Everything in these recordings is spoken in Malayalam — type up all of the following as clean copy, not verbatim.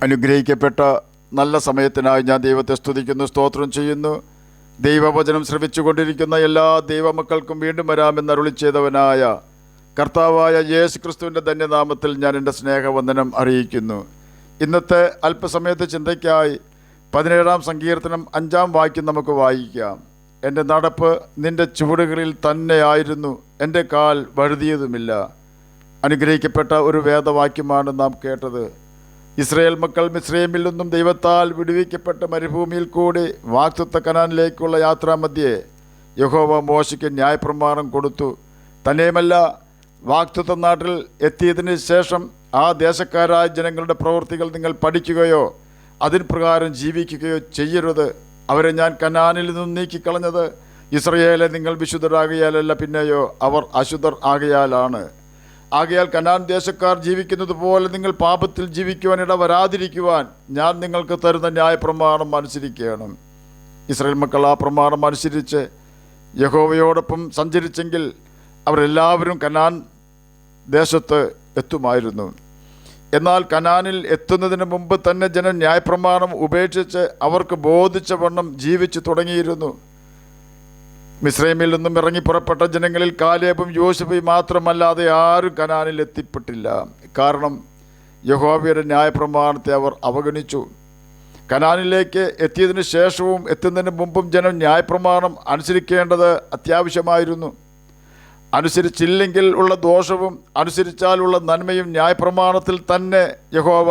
അനുഗ്രഹിക്കപ്പെട്ട നല്ല സമയത്തിനായി ഞാൻ ദൈവത്തെ സ്തുതിക്കുന്നു, സ്തോത്രം ചെയ്യുന്നു. ദൈവവചനം ശ്രവിച്ചുകൊണ്ടിരിക്കുന്ന എല്ലാ ദൈവമക്കൾക്കും വീണ്ടും വരാമെന്ന് അരുളി ചെയ്തവനായ കർത്താവായ യേശു ക്രിസ്തുവിൻ്റെ ധന്യനാമത്തിൽ ഞാൻ എൻ്റെ സ്നേഹവന്ദനം അറിയിക്കുന്നു. ഇന്നത്തെ അല്പസമയത്തെ ചിന്തയ്ക്കായി 17-ാം സങ്കീർത്തനം 5-ാം വാക്യം നമുക്ക് വായിക്കാം. എൻ്റെ നടപ്പ് നിൻ്റെ ചുവടുകളിൽ തന്നെയായിരുന്നു, എൻ്റെ കാൽ വഴുതിയതുമില്ല. അനുഗ്രഹിക്കപ്പെട്ട ഒരു വേദവാക്യമാണ് നാം കേട്ടത്. ഇസ്രായേൽ മക്കൾ മിസ്രയീമിൽ നിന്നും ദൈവത്താൽ വിടുവിക്കപ്പെട്ട മരുഭൂമിയിൽ കൂടി വാഗ്ദത്ത കനാനിലേക്കുള്ള യാത്രാമധ്യേ യഹോവ മോശയ്ക്ക് ന്യായപ്രമാണം കൊടുത്തു. തന്നെയുമല്ല, വാഗ്ദത്ത നാട്ടിൽ എത്തിയതിന് ശേഷം ആ ദേശക്കാരായ ജനങ്ങളുടെ പ്രവൃത്തികൾ നിങ്ങൾ പഠിക്കുകയോ അതിന് പ്രകാരം ജീവിക്കുകയോ ചെയ്യരുത്. അവരെ ഞാൻ കനാനിൽ നിന്നും നീക്കിക്കളഞ്ഞത് ഇസ്രയേലെ നിങ്ങൾ വിശുദ്ധരാകയാലല്ല, പിന്നെയോ അവർ അശുദ്ധർ ആകയാലാണ്. ആകയാൽ കനാൻ ദേശക്കാർ ജീവിക്കുന്നത് പോലെ നിങ്ങൾ പാപത്തിൽ ജീവിക്കുവാൻ ഇടവരാതിരിക്കുവാൻ ഞാൻ നിങ്ങൾക്ക് തരുന്ന ന്യായപ്രമാണം അനുസരിക്കണം. ഇസ്രായേൽ മക്കൾ ആ പ്രമാണം അനുസരിച്ച് യഹോവയോടൊപ്പം സഞ്ചരിച്ചെങ്കിൽ അവരെല്ലാവരും കനാൻ ദേശത്ത് എത്തുമായിരുന്നു. എന്നാൽ കനാനിൽ എത്തുന്നതിന് മുമ്പ് തന്നെ ജനം ന്യായപ്രമാണം ഉപേക്ഷിച്ച് അവർക്ക് ബോധിച്ച വണ്ണം ജീവിച്ചു തുടങ്ങിയിരുന്നു. മിസ്രയീമിൽ നിന്നും ഇറങ്ങി പുറപ്പെട്ട ജനങ്ങളിൽ കാലേബും യോശുവയും മാത്രമല്ലാതെ ആരും കനാനിൽ എത്തിപ്പെട്ടില്ല. കാരണം യഹോവയുടെ ന്യായപ്രമാണത്തെ അവർ അവഗണിച്ചു. കനാനിലേക്ക് എത്തിയതിനു ശേഷവും എത്തുന്നതിന് മുമ്പും ജനം ന്യായപ്രമാണം അനുസരിക്കേണ്ടത് അത്യാവശ്യമായിരുന്നു. അനുസരിച്ചില്ലെങ്കിൽ ഉള്ള ദോഷവും അനുസരിച്ചാലുള്ള നന്മയും ന്യായപ്രമാണത്തിൽ തന്നെ യഹോവ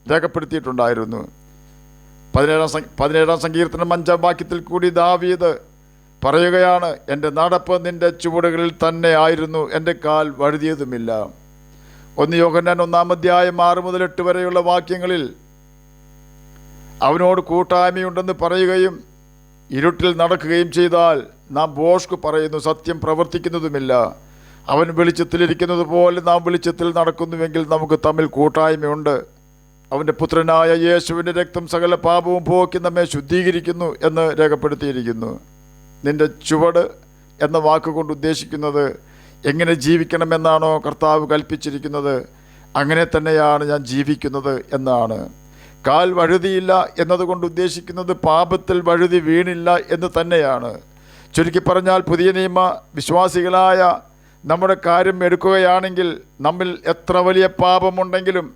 രേഖപ്പെടുത്തിയിട്ടുണ്ടായിരുന്നു. 17-ാം സങ്കീർത്തനം 5-ാം വാക്യത്തിൽ കൂടി ദാവീദ് പറയുകയാണ്, എൻ്റെ നടപ്പ് നിൻ്റെ ചുവടുകളിൽ തന്നെ ആയിരുന്നു, എൻ്റെ കാൽ വഴുതിയതുമില്ല. 1 യോഹന്നാൻ 1-ാം അധ്യായം 6 മുതൽ 8 വരെയുള്ള വാക്യങ്ങളിൽ അവനോട് കൂട്ടായ്മയുണ്ടെന്ന് പറയുകയും ഇരുട്ടിൽ നടക്കുകയും ചെയ്താൽ നാം ഭോഷ്ക് പറയുന്നു, സത്യം പ്രവർത്തിക്കുന്നതുമില്ല. അവൻ വെളിച്ചത്തിലിരിക്കുന്നത് പോലെ നാം വെളിച്ചത്തിൽ നടക്കുന്നുവെങ്കിൽ നമുക്ക് തമ്മിൽ കൂട്ടായ്മയുണ്ട്. അവൻ്റെ പുത്രനായ യേശുവിൻ്റെ രക്തം സകല പാപവും പോക്കി നമ്മെ ശുദ്ധീകരിക്കുന്നു എന്ന് രേഖപ്പെടുത്തിയിരിക്കുന്നു. നിൻ്റെ ചുവട് എന്ന വാക്കുകൊണ്ട് ഉദ്ദേശിക്കുന്നത് എങ്ങനെ ജീവിക്കണമെന്നാണോ കർത്താവ് കൽപ്പിച്ചിരിക്കുന്നത്, അങ്ങനെ തന്നെയാണ് ഞാൻ ജീവിക്കുന്നത് എന്നാണ്. കാൽ വഴുതിയില്ല എന്നതുകൊണ്ട് ഉദ്ദേശിക്കുന്നത് പാപത്തിൽ വഴുതി വീണില്ല എന്ന് തന്നെയാണ്. ചുരുക്കി പറഞ്ഞാൽ, പുതിയ നിയമ വിശ്വാസികളായ നമ്മുടെ കാര്യം എടുക്കുകയാണെങ്കിൽ നമ്മിൽ എത്ര വലിയ പാപമുണ്ടെങ്കിലും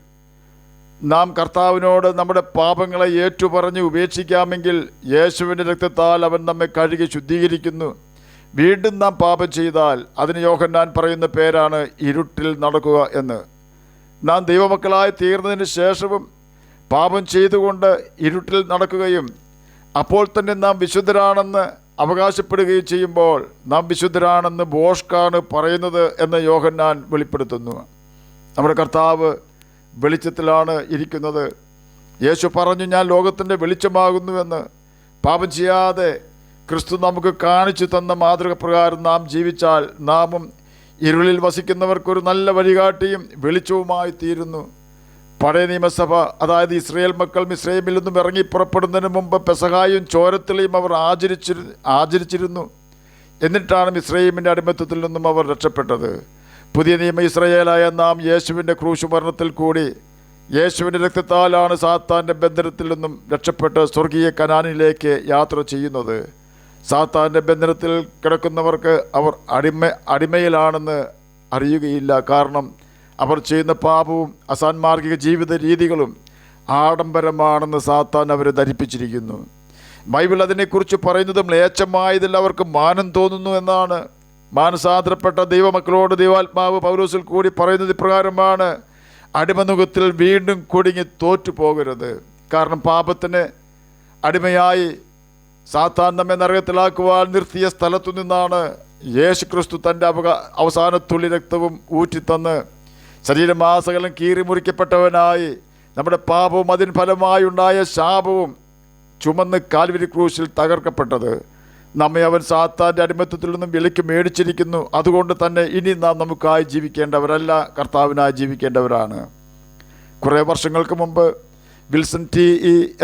നാം കർത്താവിനോട് നമ്മുടെ പാപങ്ങളെ ഏറ്റുപറഞ്ഞ് ഉപേക്ഷിക്കാമെങ്കിൽ യേശുവിൻ്റെ രക്തത്താൽ അവൻ നമ്മെ കഴുകി ശുദ്ധീകരിക്കുന്നു. വീണ്ടും നാം പാപം ചെയ്താൽ അതിന് യോഹന്നാൻ പറയുന്ന പേരാണ് ഇരുട്ടിൽ നടക്കുക എന്ന്. നാം ദൈവമക്കളായി തീർന്നതിന് ശേഷവും പാപം ചെയ്തുകൊണ്ട് ഇരുട്ടിൽ നടക്കുകയും അപ്പോൾ തന്നെ നാം വിശുദ്ധരാണെന്ന് അവകാശപ്പെടുകയും ചെയ്യുമ്പോൾ നാം വിശുദ്ധരാണെന്ന് ഭോഷ്കാണ് പറയുന്നത് എന്ന് യോഹന്നാൻ വെളിപ്പെടുത്തുന്നു. നമ്മുടെ കർത്താവ് വെളിച്ചത്തിലാണ് ഇരിക്കുന്നത്. യേശു പറഞ്ഞു, ഞാൻ ലോകത്തിൻ്റെ വെളിച്ചമാകുന്നുവെന്ന്. പാപം ചെയ്യാതെ ക്രിസ്തു നമുക്ക് കാണിച്ചു തന്ന മാതൃക പ്രകാരം നാം ജീവിച്ചാൽ നാമും ഇരുളിൽ വസിക്കുന്നവർക്കൊരു നല്ല വഴികാട്ടിയും വെളിച്ചവുമായി തീരുന്നു. പഴയ നിയമസഭ, അതായത് ഇസ്രായേൽ മക്കൾ മിസ്രയീമിൽ നിന്നും ഇറങ്ങി പുറപ്പെടുന്നതിന് മുമ്പ് പെസഹായും ചോരത്തിലെയും അവർ ആചരിച്ചിരുന്നു. എന്നിട്ടാണ് മിസ്രയീമിൻ്റെ അടിമത്തത്തിൽ നിന്നും അവർ രക്ഷപ്പെട്ടത്. പുതിയ നിയമ ഇസ്രായേലായ നാം യേശുവിൻ്റെ ക്രൂശ് മരണത്തിൽ കൂടി യേശുവിൻ്റെ രക്തത്താലാണ് സാത്താൻ്റെ ബന്ധനത്തിൽ നിന്നും രക്ഷപ്പെട്ട് സ്വർഗീയ കനാനിലേക്ക് യാത്ര ചെയ്യുന്നത്. സാത്താൻ്റെ ബന്ധനത്തിൽ കിടക്കുന്നവർക്ക് അവർ അടിമയിലാണെന്ന് അറിയുകയില്ല. കാരണം അവർ ചെയ്യുന്ന പാപവും അസാൻമാർഗിക ജീവിത രീതികളും ആഡംബരമാണെന്ന് സാത്താൻ അവരെ ധരിപ്പിച്ചിരിക്കുന്നു. ബൈബിൾ അതിനെക്കുറിച്ച് പറയുന്നത് മ്ലേച്ഛമായതിൽ അവർക്ക് മാനം തോന്നുന്നു എന്നാണ്. മാനസാന്തരപ്പെട്ട ദൈവമക്കളോട് ദൈവാത്മാവ് പൗലോസിൽ കൂടി പറയുന്നത് ഇപ്രകാരമാണ്: അടിമനുഖത്തിൽ വീണ്ടും കുടുങ്ങി തോറ്റു പോകരുത്. കാരണം പാപത്തിന് അടിമയായി സാത്താൻ നമ്മെ നരകത്തിലാക്കുവാൻ നിർത്തിയ സ്ഥലത്തു നിന്നാണ് യേശു ക്രിസ്തു തൻ്റെ അവസാന തുള്ളി രക്തവും ഊറ്റിത്തന്ന് ശരീരമാസകലം കീറി മുറിക്കപ്പെട്ടവനായി നമ്മുടെ പാപവും അതിന് ഫലമായി ഉണ്ടായ ശാപവും ചുമന്ന് കാൽവരി ക്രൂശിൽ തകർക്കപ്പെട്ടത്. നമ്മെ അവൻ സാത്താൻ്റെ അടിമത്തത്തിൽ നിന്നും വിലയ്ക്ക് മേടിച്ചിരിക്കുന്നു. അതുകൊണ്ട് തന്നെ ഇനി നാം നമുക്കായി ജീവിക്കേണ്ടവരല്ല, കർത്താവിനായി ജീവിക്കേണ്ടവരാണ്. കുറേ വർഷങ്ങൾക്ക് മുമ്പ് വിൽസൺ ടി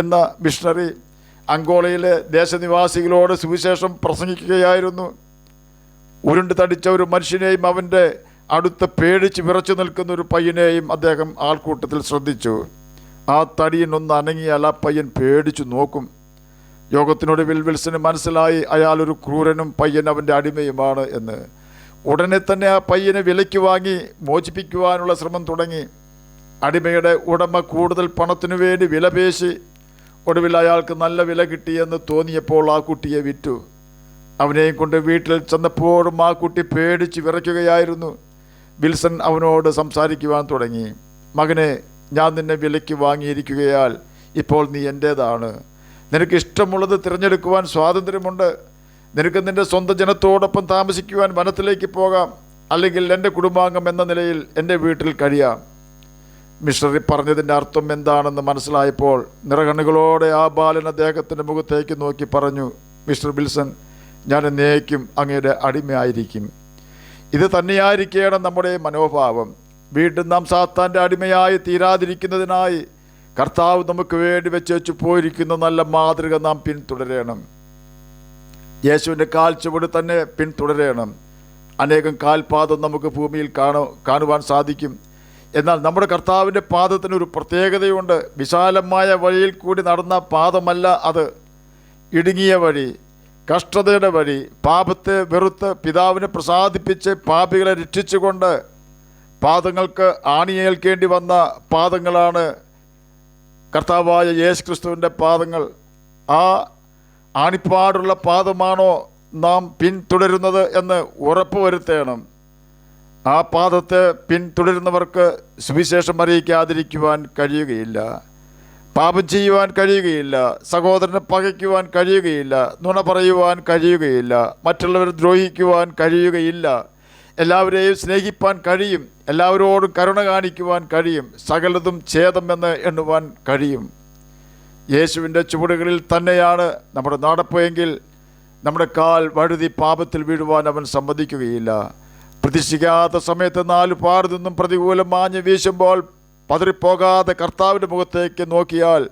എന്ന മിഷണറി അങ്കോളയിലെ ദേശനിവാസികളോട് സുവിശേഷം പ്രസംഗിക്കുകയായിരുന്നു. ഉരുണ്ട് തടിച്ച ഒരു മനുഷ്യനെയും അവൻ്റെ അടുത്ത് പേടിച്ച് വിറച്ചു നിൽക്കുന്ന ഒരു പയ്യനെയും അദ്ദേഹം ആൾക്കൂട്ടത്തിൽ ശ്രദ്ധിച്ചു. ആ തടിയൻ ഒന്ന് അനങ്ങിയാൽ ആ പയ്യൻ പേടിച്ചു നോക്കും. യോഗത്തിനൊടുവിൽ വിൽസന് മനസ്സിലായി അയാൾ ഒരു ക്രൂരനും പയ്യൻ അവൻ്റെ അടിമയുമാണ് എന്ന്. ഉടനെ തന്നെ ആ പയ്യനെ വിലയ്ക്ക് വാങ്ങി മോചിപ്പിക്കുവാനുള്ള ശ്രമം തുടങ്ങി. അടിമയുടെ ഉടമ കൂടുതൽ പണത്തിനു വേണ്ടി വിലപേശി ഒടുവിൽ അയാൾക്ക് നല്ല വില കിട്ടിയെന്ന് തോന്നിയപ്പോൾ ആ കുട്ടിയെ വിറ്റു. അവനെയും കൊണ്ട് വീട്ടിൽ ചെന്നപ്പോഴും ആ കുട്ടി പേടിച്ച് വിറയ്ക്കുകയായിരുന്നു. വിൽസൺ അവനോട് സംസാരിക്കുവാൻ തുടങ്ങി. മകനെ, ഞാൻ നിന്നെ വിലയ്ക്ക് വാങ്ങിയിരിക്കുകയാൽ ഇപ്പോൾ നീ എൻ്റേതാണ്. നിനക്ക് ഇഷ്ടമുള്ളത് തിരഞ്ഞെടുക്കുവാൻ സ്വാതന്ത്ര്യമുണ്ട്. നിനക്ക് നിൻ്റെ സ്വന്തം ജനത്തോടൊപ്പം താമസിക്കുവാൻ വനത്തിലേക്ക് പോകാം, അല്ലെങ്കിൽ എൻ്റെ കുടുംബാംഗം എന്ന നിലയിൽ എൻ്റെ വീട്ടിൽ കഴിയാം. മിഷണറി പറഞ്ഞതിൻ്റെ അർത്ഥം എന്താണെന്ന് മനസ്സിലായപ്പോൾ നിറകണ്ണുകളോടെ ആ ബാലൻ അദ്ദേഹത്തിൻ്റെ മുഖത്തേക്ക് നോക്കി പറഞ്ഞു, മിസ്റ്റർ വിൽസൺ, ഞാൻ എന്നേക്കും അങ്ങയുടെ അടിമയായിരിക്കും. ഇത് തന്നെയായിരിക്കണം നമ്മുടെ മനോഭാവം. വീണ്ടും നാം സാത്താൻ്റെ അടിമയായി തീരാതിരിക്കുന്നതിനായി കർത്താവ് നമുക്ക് വേണ്ടി വെച്ചു പോയിരിക്കുന്ന നല്ല മാതൃക നാം പിന്തുടരണം. യേശുവിൻ്റെ കാൽച്ചുവട് തന്നെ പിന്തുടരണം. അനേകം കാൽപാദം നമുക്ക് ഭൂമിയിൽ കാണുവാൻ സാധിക്കും. എന്നാൽ നമ്മുടെ കർത്താവിൻ്റെ പാദത്തിനൊരു പ്രത്യേകതയുണ്ട്. വിശാലമായ വഴിയിൽ കൂടി നടന്ന പാദമല്ല അത്. ഇടുങ്ങിയ വഴി, കഷ്ടതയുടെ വഴി, പാപത്തെ വെറുത്ത് പിതാവിനെ പ്രസാദിപ്പിച്ച് പാപികളെ രക്ഷിച്ചുകൊണ്ട് പാദങ്ങൾക്ക് ആണിയേൽക്കേണ്ടി വന്ന പാദങ്ങളാണ് കർത്താവായ യേശു ക്രിസ്തുവിൻ്റെ പാദങ്ങൾ. ആ ആണിപ്പാടുള്ള പാദമാണോ നാം പിന്തുടരുന്നത് എന്ന് ഉറപ്പുവരുത്തണം. ആ പാദത്തെ പിന്തുടരുന്നവർക്ക് സുവിശേഷം അറിയിക്കാതിരിക്കുവാൻ കഴിയുകയില്ല. പാപം ചെയ്യുവാൻ കഴിയുകയില്ല. സഹോദരനെ പകയ്ക്കുവാൻ കഴിയുകയില്ല. നുണ പറയുവാൻ കഴിയുകയില്ല. മറ്റുള്ളവരെ ദ്രോഹിക്കുവാൻ കഴിയുകയില്ല. എല്ലാവരെയും സ്നേഹിപ്പാൻ കഴിയും. എല്ലാവരോടും കരുണ കാണിക്കുവാൻ കഴിയും. സകലതും ഛേദമെന്ന് എണ്ണുവാൻ കഴിയും. യേശുവിൻ്റെ ചുവടുകളിൽ തന്നെയാണ് നമ്മുടെ നടപ്പെങ്കിൽ നമ്മുടെ കാൽ വഴുതി പാപത്തിൽ വീഴുവാൻ അവൻ സമ്മതിക്കുകയില്ല. പ്രതീക്ഷിക്കാത്ത സമയത്ത് 4 പാട് നിന്നും പ്രതികൂലം മാഞ്ഞ് വീശുമ്പോൾ പതറിപ്പോകാതെ കർത്താവിൻ്റെ മുഖത്തേക്ക് നോക്കിയാൽ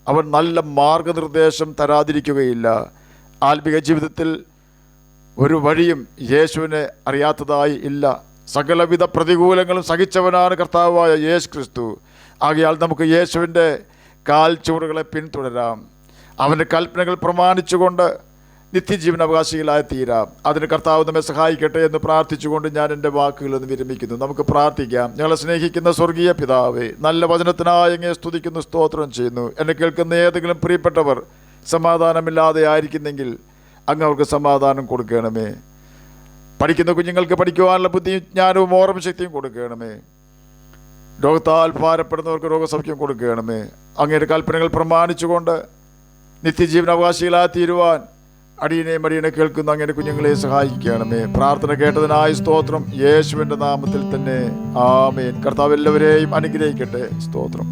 അവൻ നല്ല മാർഗനിർദ്ദേശം തരാതിരിക്കുകയില്ല. ആത്മിക ജീവിതത്തിൽ ഒരു വഴിയും യേശുവിനെ അറിയാത്തതായി ഇല്ല. സകലവിധ പ്രതികൂലങ്ങളും സഹിച്ചവനാണ് കർത്താവായ യേശു ക്രിസ്തു. ആകയാൽ നമുക്ക് യേശുവിൻ്റെ കാൽ ചുവടുകളെ പിന്തുടരാം. അവൻ്റെ കൽപ്പനകൾ പ്രമാണിച്ചുകൊണ്ട് നിത്യജീവൻ അവകാശികളായി തീരാം. അതിന് കർത്താവ് നമ്മെ സഹായിക്കട്ടെ എന്ന് പ്രാർത്ഥിച്ചുകൊണ്ട് ഞാൻ എൻ്റെ വാക്കുകളിൽ നിന്ന് വിരമിക്കുന്നു. നമുക്ക് പ്രാർത്ഥിക്കാം. ഞങ്ങളെ സ്നേഹിക്കുന്ന സ്വർഗീയ പിതാവേ, നല്ല വചനത്തിനായി അങ്ങയെ സ്തുതിക്കുന്നു, സ്തോത്രം ചെയ്യുന്നു. എന്നെ കേൾക്കുന്ന ഏതെങ്കിലും പ്രിയപ്പെട്ടവർ സമാധാനമില്ലാതെ ആയിരിക്കുന്നെങ്കിൽ അങ്ങ് അവർക്ക് സമാധാനം കൊടുക്കണമേ. പഠിക്കുന്ന കുഞ്ഞുങ്ങൾക്ക് പഠിക്കുവാനുള്ള ബുദ്ധിയും ജ്ഞാനവും ഓർമ്മശക്തിയും കൊടുക്കണമേ. രോഗത്താൽ ഭാരപ്പെടുന്നവർക്ക് രോഗസൗഖ്യം കൊടുക്കണമേ. അങ്ങയുടെ കൽപ്പനകൾ പ്രമാണിച്ചുകൊണ്ട് നിത്യജീവൻ അവകാശികളായി തീരുവാൻ അടിയനെ കേൾക്കുന്ന അങ്ങയുടെ കുഞ്ഞുങ്ങളെ സഹായിക്കണമേ. പ്രാർത്ഥന കേട്ടതിനായി സ്തോത്രം. യേശുവിൻ്റെ നാമത്തിൽ തന്നെ ആമേൻ. കർത്താവ് എല്ലാവരെയും അനുഗ്രഹിക്കട്ടെ. സ്തോത്രം.